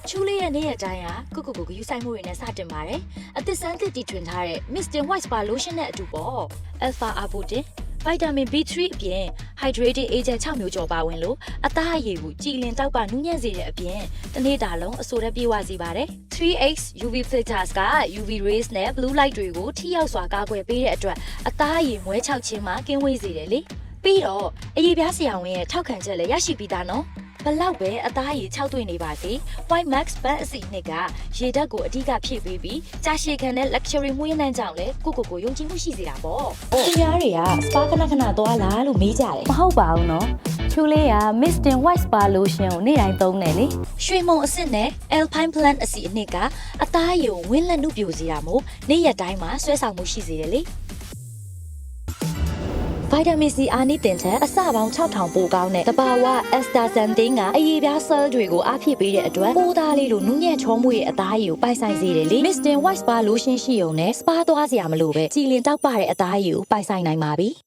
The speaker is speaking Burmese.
ချူလေးရဲ့နေ့ရက်တိုင်းဟာကိုယူဆိုင်မှုတွေနဲ့စတင်ပါတယ်အသစ်စမ်းသစ်တီထွင်ထားတဲ့ Mr. White Spa Lotion နဲ့အတူပေါ့ Alpha Arbutin Vitamin B3 အပြင် Hydrating Agent 6မျိုးကျော်ပါဝင်လို့အသားအရည်ကိုကြည်လင်တောက်ပနူးညံ့စေတဲ့အပြင်တစ်နေ့တာလုံးအဆိုးနဲ့ပြေဝစေပါတယ် 3X UV filters က UV rays နဲ့ blue light တွေကိုထိရောက်စွာကာကွယ်ပေးတဲ့အတွက်အသားအရည်မွဲချောက်ခြင်းမှာကင်းဝေးစေတယ်လေပြီးတော့အရည်ပြားဆရာဝန်ရဲ့ထောက်ခံချက်လည်းရရှိပြီးသားနော်ဘလောက်ပဲအသားရည်6သွင်းနေပါစေ White Max ဘတ်အစီနှစ်ကရေဓာတ်ကိုအဓိကဖြည့်ပေးပြီးကြာရှည်ခံတဲ့ luxury မွေးနှံကြောင့်လည်းကိုယုံကြည်မှုရှိစေတာပေါ့ခင်ဗျားတွေက spa ခဏသွားလားလို့မေးကြတယ် မဟုတ်ပါဘူးနော်ချူလေးက Mr. White Spa Lotion ကိုနေ့တိုင်းသုံးတယ်လေ ရွှေမုံအစစ်နဲ့ Alpine Plant အစီအနှစ်ကအသားရည်ကိုဝင်းလက်နှုတ်ပြိုစေတာမို့နေ့ရက်တိုင်းမှာဆွဲဆောင်မှုရှိစေတယ်လေVitamin C အားနည်းတင်တဲ့အစပေါင်း6000ပိုကောင်းတဲ့တဘာဝ Astaxanthin ကအရည်ပြား cell တွေကိုအားဖြည့်ပေးတဲ့အတွက်ပိုးသားလေးလိုနူးညံ့ချောမွေ့ရဲ့အသားရည်ကိုပိုင်ဆိုင်စေတယ်လေ Mr. White Spa Lotion ရှိုံနဲ့ spa သွားစရာမလိုပဲကြည်လင်တောက်ပတဲ့အသားရည်ကိုပိုင်ဆိုင်နိုင်ပါပြီ